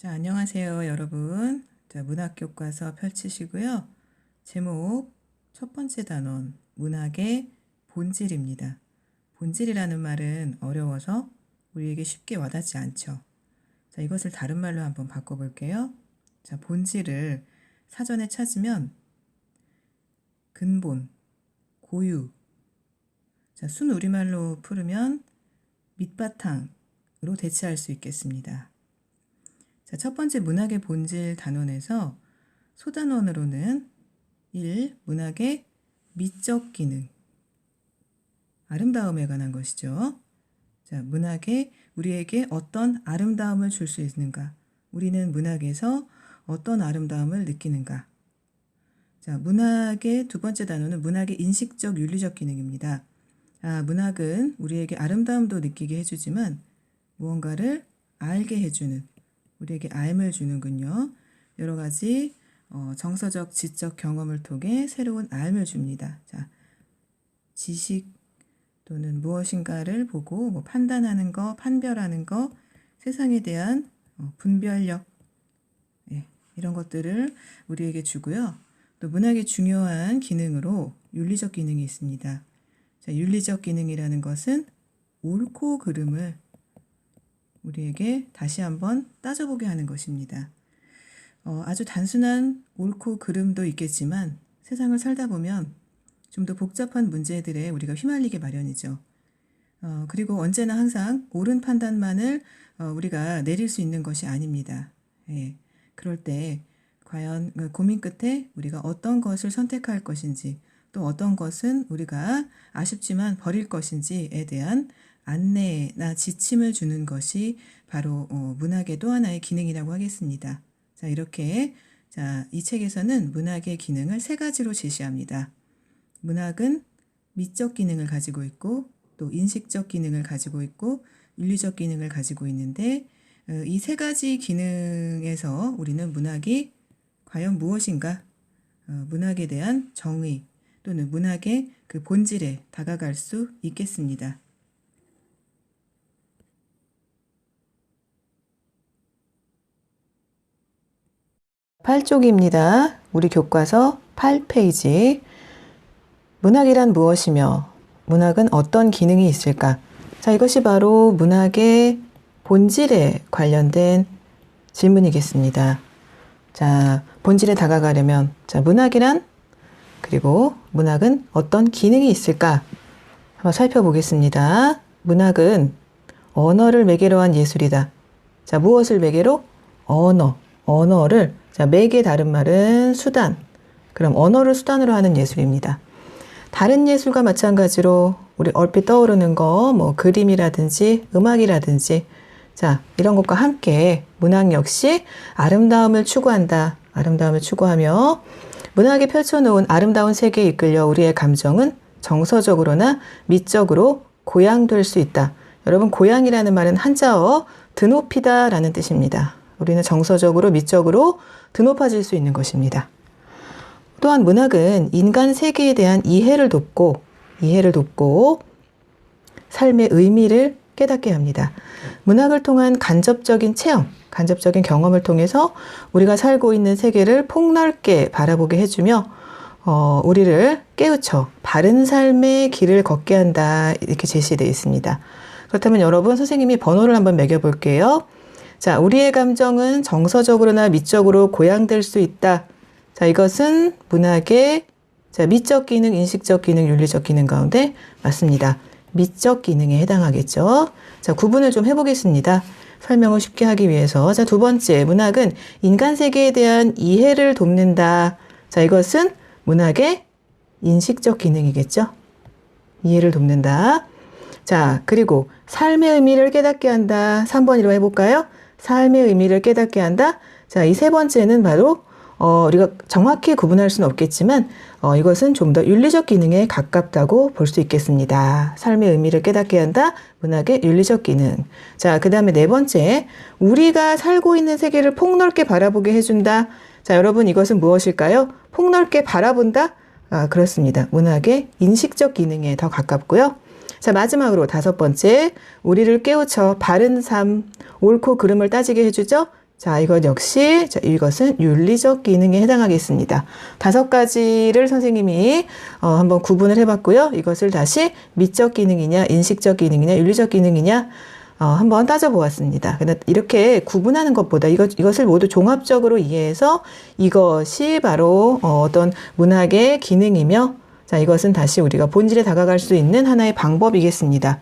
자, 안녕하세요, 여러분. 자, 문학교과서 펼치시고요. 제목 첫 번째 단원, 문학의 본질입니다. 본질이라는 말은 어려워서 우리에게 쉽게 와닿지 않죠. 자, 이것을 다른 말로 한번 바꿔볼게요. 자, 본질을 사전에 찾으면 근본, 고유. 자, 순 우리말로 풀으면 밑바탕으로 대체할 수 있겠습니다. 자, 첫 번째 문학의 본질 단원에서 소단원으로는 1. 문학의 미적 기능, 아름다움에 관한 것이죠. 자, 문학에 우리에게 어떤 아름다움을 줄 수 있는가? 우리는 문학에서 어떤 아름다움을 느끼는가? 자, 문학의 두 번째 단원은 문학의 인식적 윤리적 기능입니다. 문학은 우리에게 아름다움도 느끼게 해주지만 무언가를 알게 해주는, 우리에게 알을 주는군요. 여러 가지 정서적, 지적 경험을 통해 새로운 알을 줍니다. 자, 지식 또는 무엇인가를 보고 판단하는 거, 판별하는 거, 세상에 대한 분별력, 이런 것들을 우리에게 주고요. 또 문학의 중요한 기능으로 윤리적 기능이 있습니다. 자, 윤리적 기능이라는 것은 옳고 그름을 우리에게 다시 한번 따져보게 하는 것입니다. 아주 단순한 옳고 그름도 있겠지만 세상을 살다 보면 좀 더 복잡한 문제들에 우리가 휘말리게 마련이죠. 그리고 언제나 항상 옳은 판단만을 우리가 내릴 수 있는 것이 아닙니다. 그럴 때 과연 고민 끝에 우리가 어떤 것을 선택할 것인지, 또 어떤 것은 우리가 아쉽지만 버릴 것인지에 대한 안내나 지침을 주는 것이 바로 문학의 또 하나의 기능이라고 하겠습니다. 자, 이렇게 이 책에서는 문학의 기능을 세 가지로 제시합니다. 문학은 미적 기능을 가지고 있고, 또 인식적 기능을 가지고 있고, 윤리적 기능을 가지고 있는데, 이 세 가지 기능에서 우리는 문학이 과연 무엇인가, 문학에 대한 정의 또는 문학의 그 본질에 다가갈 수 있겠습니다. 8쪽입니다. 우리 교과서 8페이지. 문학이란 무엇이며 문학은 어떤 기능이 있을까? 자, 이것이 바로 문학의 본질에 관련된 질문이겠습니다. 자, 본질에 다가가려면 문학이란, 그리고 문학은 어떤 기능이 있을까? 한번 살펴보겠습니다. 문학은 언어를 매개로 한 예술이다. 자, 무엇을 매개로? 언어를. 자, 매개 다른 말은 수단. 그럼 언어를 수단으로 하는 예술입니다. 다른 예술과 마찬가지로 우리 얼핏 떠오르는 거, 그림이라든지 음악이라든지, 자, 이런 것과 함께 문학 역시 아름다움을 추구한다. 아름다움을 추구하며 문학이 펼쳐놓은 아름다운 세계에 이끌려 우리의 감정은 정서적으로나 미적으로 고양될 수 있다. 여러분, 고양이라는 말은 한자어 드높이다 라는 뜻입니다. 우리는 정서적으로, 미적으로 드높아질 수 있는 것입니다. 또한 문학은 인간 세계에 대한 이해를 돕고 삶의 의미를 깨닫게 합니다. 문학을 통한 간접적인 체험, 간접적인 경험을 통해서 우리가 살고 있는 세계를 폭넓게 바라보게 해주며 우리를 깨우쳐 바른 삶의 길을 걷게 한다, 이렇게 제시되어 있습니다. 그렇다면 여러분, 선생님이 번호를 한번 매겨볼게요. 자, 우리의 감정은 정서적으로나 미적으로 고양될 수 있다. 자, 이것은 문학의 미적 기능, 인식적 기능, 윤리적 기능 가운데 맞습니다. 미적 기능에 해당하겠죠. 자, 구분을 좀 해보겠습니다. 설명을 쉽게 하기 위해서. 자, 두 번째, 문학은 인간 세계에 대한 이해를 돕는다. 자, 이것은 문학의 인식적 기능이겠죠. 이해를 돕는다. 자, 그리고 삶의 의미를 깨닫게 한다. 3번으로 해볼까요? 삶의 의미를 깨닫게 한다. 자, 이 세 번째는 바로 우리가 정확히 구분할 수는 없겠지만 이것은 좀 더 윤리적 기능에 가깝다고 볼 수 있겠습니다. 삶의 의미를 깨닫게 한다. 문학의 윤리적 기능. 자, 그 다음에 네 번째, 우리가 살고 있는 세계를 폭넓게 바라보게 해준다. 자, 여러분, 이것은 무엇일까요? 폭넓게 바라본다? 그렇습니다. 문학의 인식적 기능에 더 가깝고요. 자, 마지막으로 다섯 번째, 우리를 깨우쳐 바른 삶, 옳고 그름을 따지게 해주죠. 자, 이것 역시 이것은 윤리적 기능에 해당하겠습니다. 5가지를 선생님이 한번 구분을 해봤고요. 이것을 다시 미적 기능이냐, 인식적 기능이냐, 윤리적 기능이냐 한번 따져보았습니다. 근데 이렇게 구분하는 것보다 이것을 모두 종합적으로 이해해서 이것이 바로 어떤 문학의 기능이며, 자, 이것은 다시 우리가 본질에 다가갈 수 있는 하나의 방법이겠습니다.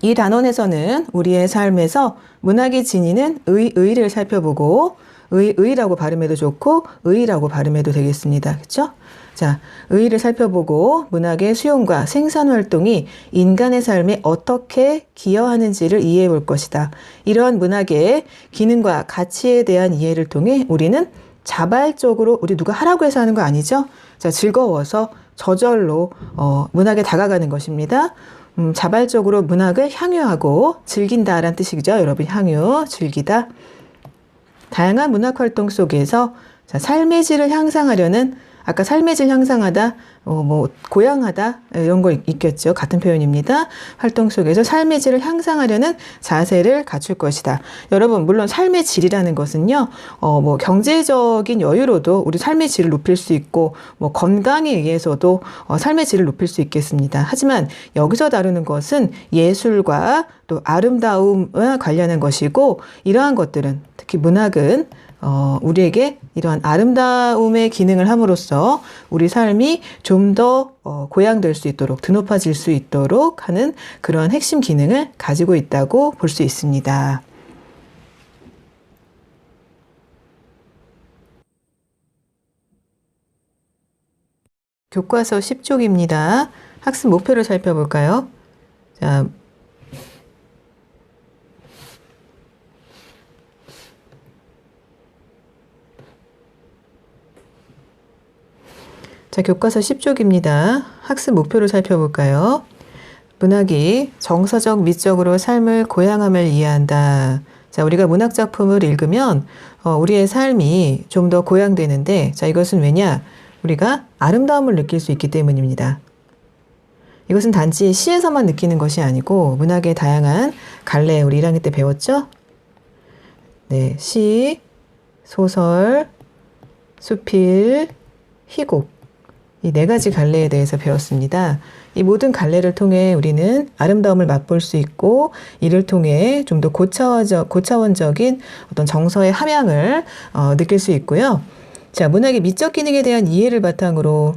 이 단원에서는 우리의 삶에서 문학이 지니는 의를 살펴보고, 의라고 발음해도 좋고 의라고 발음해도 되겠습니다. 그렇죠? 자, 의를 살펴보고 문학의 수용과 생산 활동이 인간의 삶에 어떻게 기여하는지를 이해해 볼 것이다. 이러한 문학의 기능과 가치에 대한 이해를 통해 우리는 자발적으로, 우리 누가 하라고 해서 하는 거 아니죠? 자, 즐거워서 저절로 문학에 다가가는 것입니다. 자발적으로 문학을 향유하고 즐긴다라는 뜻이죠. 여러분, 향유, 즐기다. 다양한 문학 활동 속에서 자, 삶의 질을 향상하려는, 아까 삶의 질 향상하다, 고양하다 이런 거 있겠죠. 같은 표현입니다. 활동 속에서 삶의 질을 향상하려는 자세를 갖출 것이다. 여러분, 물론 삶의 질이라는 것은요, 경제적인 여유로도 우리 삶의 질을 높일 수 있고, 건강에 의해서도 삶의 질을 높일 수 있겠습니다. 하지만 여기서 다루는 것은 예술과 또 아름다움과 관련한 것이고, 이러한 것들은, 특히 문학은 우리에게 이러한 아름다움의 기능을 함으로써 우리 삶이 좀 더 고양될 수 있도록, 드높아질 수 있도록 하는 그러한 핵심 기능을 가지고 있다고 볼 수 있습니다. 교과서 10쪽입니다. 학습 목표를 살펴볼까요? 자, 교과서 10쪽입니다. 학습 목표를 살펴볼까요? 문학이 정서적, 미적으로 삶을 고양함을 이해한다. 자, 우리가 문학 작품을 읽으면 우리의 삶이 좀 더 고양되는데, 자, 이것은 왜냐? 우리가 아름다움을 느낄 수 있기 때문입니다. 이것은 단지 시에서만 느끼는 것이 아니고 문학의 다양한 갈래, 우리 1학년 때 배웠죠? 네, 시, 소설, 수필, 희곡, 이 4가지 갈래에 대해서 배웠습니다. 이 모든 갈래를 통해 우리는 아름다움을 맛볼 수 있고, 이를 통해 좀 더 고차원적인 어떤 정서의 함양을 느낄 수 있고요. 자, 문학의 미적 기능에 대한 이해를 바탕으로,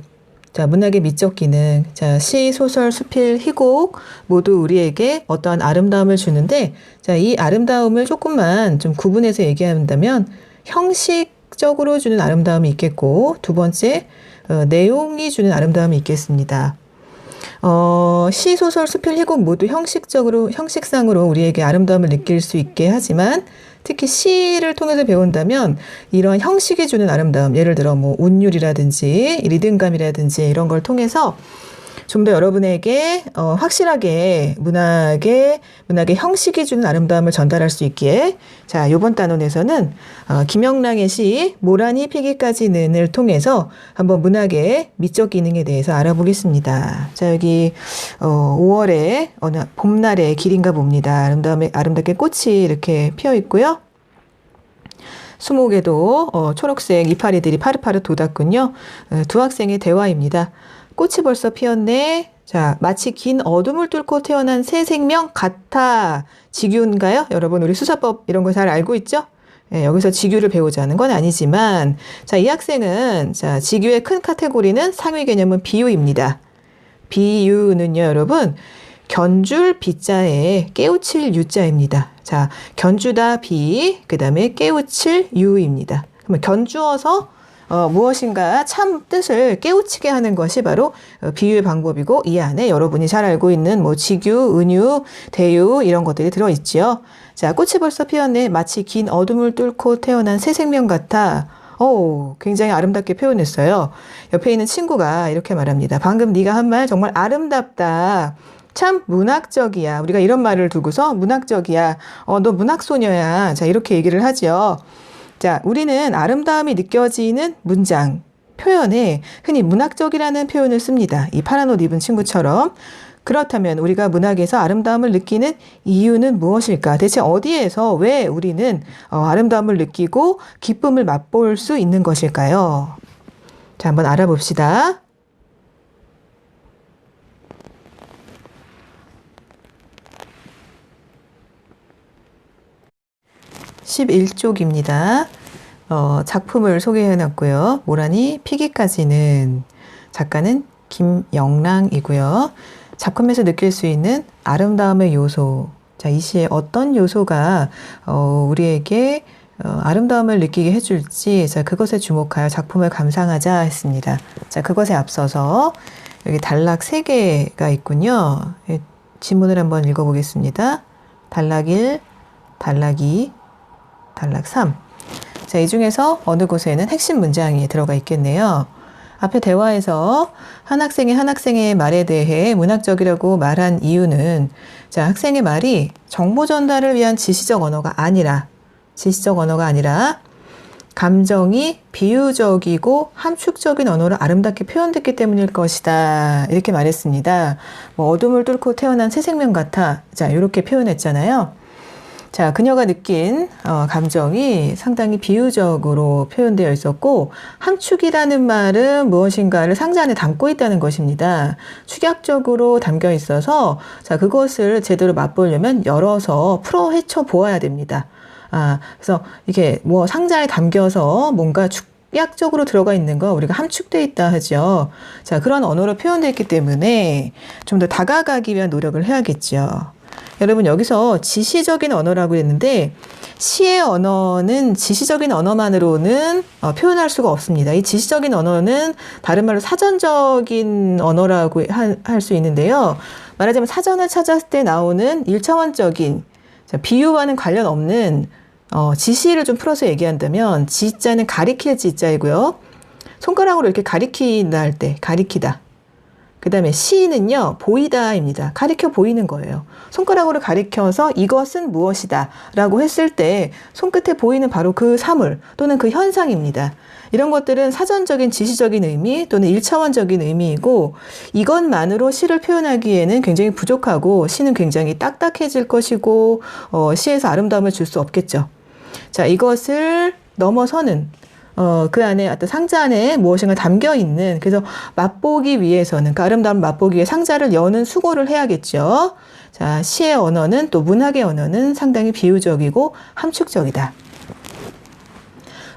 자, 문학의 미적 기능, 자, 시, 소설, 수필, 희곡 모두 우리에게 어떠한 아름다움을 주는데, 자, 이 아름다움을 조금만 좀 구분해서 얘기한다면 형식적으로 주는 아름다움이 있겠고, 두 번째 내용이 주는 아름다움이 있겠습니다. 시, 소설, 수필, 희곡 모두 형식상으로 우리에게 아름다움을 느낄 수 있게 하지만, 특히 시를 통해서 배운다면 이런 형식이 주는 아름다움, 예를 들어 운율이라든지 리듬감이라든지 이런 걸 통해서 좀 더 여러분에게 확실하게 문학의 형식이 주는 아름다움을 전달할 수 있기에, 자, 이번 단원에서는 김영랑의 시 모란이 피기까지는을 통해서 한번 문학의 미적 기능에 대해서 알아보겠습니다. 자, 여기 5월에 어느 봄날의 길인가 봅니다. 아름답게 꽃이 이렇게 피어 있고요. 수목에도 초록색 이파리들이 파릇파릇 돋았군요. 두 학생의 대화입니다. 꽃이 벌써 피었네. 자, 마치 긴 어둠을 뚫고 태어난 새 생명 같아. 직유인가요? 여러분, 우리 수사법 이런 거 잘 알고 있죠? 예, 여기서 직유를 배우자는 건 아니지만, 자, 이 학생은, 자, 직유의 큰 카테고리는 상위 개념은 비유입니다. 비유는요, 여러분, 견줄 비자에 깨우칠 유자입니다. 자, 견주다 비, 그 다음에 깨우칠 유입니다. 그러면 견주어서 무엇인가 참 뜻을 깨우치게 하는 것이 바로 비유의 방법이고, 이 안에 여러분이 잘 알고 있는 직유, 은유, 대유 이런 것들이 들어있지요. 자, 꽃이 벌써 피었네. 마치 긴 어둠을 뚫고 태어난 새 생명 같아. 굉장히 아름답게 표현했어요. 옆에 있는 친구가 이렇게 말합니다. 방금 네가 한 말 정말 아름답다. 참 문학적이야. 우리가 이런 말을 두고서 문학적이야. 너 문학소녀야. 자, 이렇게 얘기를 하죠. 자, 우리는 아름다움이 느껴지는 문장, 표현에 흔히 문학적이라는 표현을 씁니다. 이 파란 옷 입은 친구처럼. 그렇다면 우리가 문학에서 아름다움을 느끼는 이유는 무엇일까? 대체 어디에서 왜 우리는 아름다움을 느끼고 기쁨을 맛볼 수 있는 것일까요? 자, 한번 알아봅시다. 11쪽입니다. 작품을 소개해놨고요. 모란이 피기까지는 작가는 김영랑이고요. 작품에서 느낄 수 있는 아름다움의 요소. 자, 이 시에 어떤 요소가 우리에게 아름다움을 느끼게 해줄지, 자, 그것에 주목하여 작품을 감상하자 했습니다. 자, 그것에 앞서서 여기 단락 3개가 있군요. 지문을 한번 읽어보겠습니다. 단락 1, 단락 2, 단락 3. 자, 이 중에서 어느 곳에는 핵심 문장이 들어가 있겠네요. 앞에 대화에서 한 학생의 말에 대해 문학적이라고 말한 이유는, 자, 학생의 말이 정보 전달을 위한 지시적 언어가 아니라 감정이 비유적이고 함축적인 언어로 아름답게 표현됐기 때문일 것이다. 이렇게 말했습니다. 어둠을 뚫고 태어난 새 생명 같아. 자, 이렇게 표현했잖아요. 자, 그녀가 느낀 감정이 상당히 비유적으로 표현되어 있었고, 함축이라는 말은 무엇인가를 상자 안에 담고 있다는 것입니다. 축약적으로 담겨 있어서, 자, 그것을 제대로 맛보려면 열어서 풀어 헤쳐 보아야 됩니다. 그래서 이게 상자에 담겨서 뭔가 축약적으로 들어가 있는 거 우리가 함축되어 있다 하죠. 자, 그런 언어로 표현되어 있기 때문에 좀 더 다가가기 위한 노력을 해야겠죠. 여러분, 여기서 지시적인 언어라고 했는데, 시의 언어는 지시적인 언어만으로는 표현할 수가 없습니다. 이 지시적인 언어는 다른 말로 사전적인 언어라고 할 수 있는데요. 말하자면 사전을 찾았을 때 나오는 1차원적인, 비유와는 관련 없는 지시를 좀 풀어서 얘기한다면, 지자는 가리킬 지자이고요. 손가락으로 이렇게 가리킨다 할 때, 가리키다. 그 다음에 시는요, 보이다입니다. 가리켜 보이는 거예요. 손가락으로 가리켜서 이것은 무엇이다 라고 했을 때 손끝에 보이는 바로 그 사물 또는 그 현상입니다. 이런 것들은 사전적인 지시적인 의미 또는 1차원적인 의미이고, 이것만으로 시를 표현하기에는 굉장히 부족하고 시는 굉장히 딱딱해질 것이고 시에서 아름다움을 줄 수 없겠죠. 자, 이것을 넘어서는 그 안에 어떤 상자 안에 무엇인가 담겨 있는, 그래서 맛보기 위해서는, 그 아름다움을 맛보기 위해 상자를 여는 수고를 해야겠죠. 자, 시의 언어는, 또 문학의 언어는 상당히 비유적이고 함축적이다.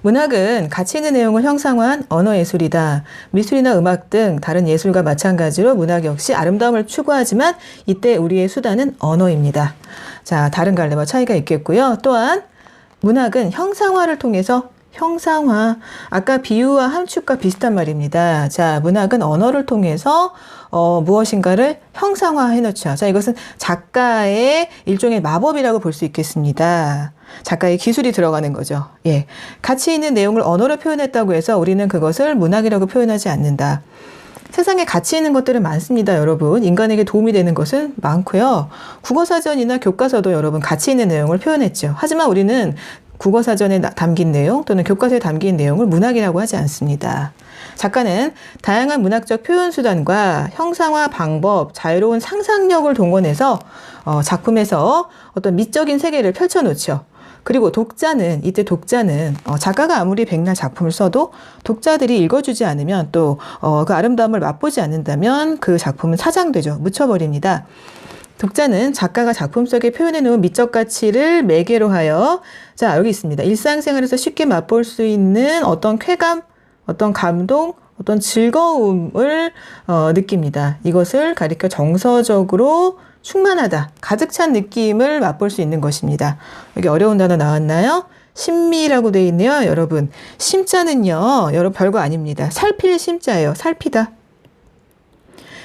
문학은 가치 있는 내용을 형상화한 언어 예술이다. 미술이나 음악 등 다른 예술과 마찬가지로 문학 역시 아름다움을 추구하지만 이때 우리의 수단은 언어입니다. 자, 다른 갈래와 차이가 있겠고요. 또한 문학은 형상화를 통해서 아까 비유와 함축과 비슷한 말입니다. 자, 문학은 언어를 통해서 무엇인가를 형상화해 놓죠. 자, 이것은 작가의 일종의 마법이라고 볼 수 있겠습니다. 작가의 기술이 들어가는 거죠. 예. 가치 있는 내용을 언어로 표현했다고 해서 우리는 그것을 문학이라고 표현하지 않는다. 세상에 가치 있는 것들은 많습니다, 여러분. 인간에게 도움이 되는 것은 많고요. 국어사전이나 교과서도 여러분 가치 있는 내용을 표현했죠. 하지만 우리는 국어사전에 담긴 내용 또는 교과서에 담긴 내용을 문학이라고 하지 않습니다. 작가는 다양한 문학적 표현 수단과 형상화 방법, 자유로운 상상력을 동원해서 작품에서 어떤 미적인 세계를 펼쳐놓죠. 그리고 이때 독자는 작가가 아무리 백날 작품을 써도 독자들이 읽어주지 않으면, 또 그 아름다움을 맛보지 않는다면 그 작품은 사장되죠. 묻혀버립니다. 독자는 작가가 작품 속에 표현해 놓은 미적 가치를 매개로 하여, 자, 여기 있습니다. 일상생활에서 쉽게 맛볼 수 있는 어떤 쾌감, 어떤 감동, 어떤 즐거움을 느낍니다. 이것을 가리켜 정서적으로 충만하다, 가득 찬 느낌을 맛볼 수 있는 것입니다. 여기 어려운 단어 나왔나요? 심미라고 되어 있네요. 여러분, 심자는요, 여러분 별거 아닙니다. 살필 심자예요. 살피다.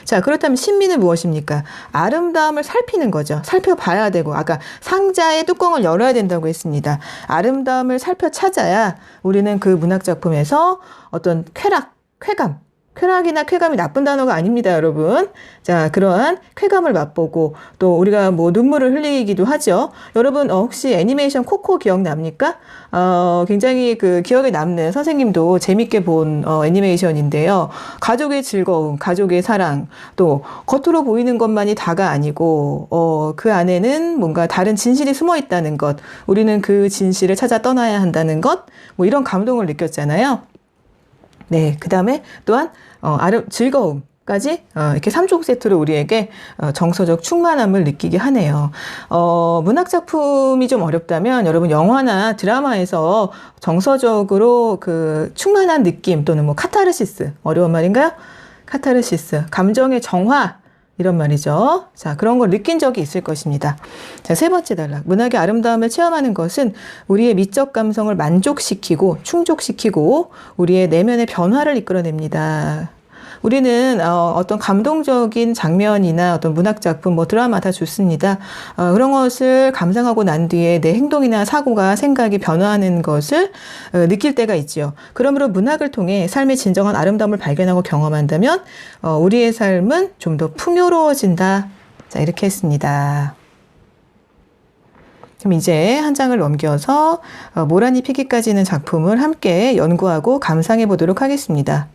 자, 그렇다면 신미는 무엇입니까? 아름다움을 살피는 거죠. 살펴봐야 되고, 아까 상자의 뚜껑을 열어야 된다고 했습니다. 아름다움을 살펴 찾아야 우리는 그 문학작품에서 어떤 쾌락, 쾌감, 쾌락이나 쾌감이 나쁜 단어가 아닙니다, 여러분. 자, 그러한 쾌감을 맛보고 또 우리가 뭐 눈물을 흘리기도 하죠. 여러분, 혹시 애니메이션 코코 기억납니까? 굉장히 그 기억에 남는 선생님도 재밌게 본 애니메이션인데요. 가족의 즐거움, 가족의 사랑, 또 겉으로 보이는 것만이 다가 아니고 그 안에는 뭔가 다른 진실이 숨어 있다는 것, 우리는 그 진실을 찾아 떠나야 한다는 것, 뭐 이런 감동을 느꼈잖아요. 네, 그 다음에 또한 즐거움까지 이렇게 3종 세트로 우리에게 정서적 충만함을 느끼게 하네요. 문학 작품이 좀 어렵다면 여러분 영화나 드라마에서 정서적으로 그 충만한 느낌 또는 뭐 카타르시스, 어려운 말인가요? 카타르시스, 감정의 정화, 이런 말이죠. 자, 그런 걸 느낀 적이 있을 것입니다. 자, 세 번째 단락. 문학의 아름다움을 체험하는 것은 우리의 미적 감성을 만족시키고 충족시키고 우리의 내면의 변화를 이끌어냅니다. 우리는 어떤 감동적인 장면이나 어떤 문학 작품, 뭐 드라마 다 좋습니다. 그런 것을 감상하고 난 뒤에 내 행동이나 사고가 생각이 변화하는 것을 느낄 때가 있지요. 그러므로 문학을 통해 삶의 진정한 아름다움을 발견하고 경험한다면 우리의 삶은 좀 더 풍요로워진다. 자, 이렇게 했습니다. 그럼 이제 한 장을 넘겨서 모란이 피기까지 있는 작품을 함께 연구하고 감상해 보도록 하겠습니다.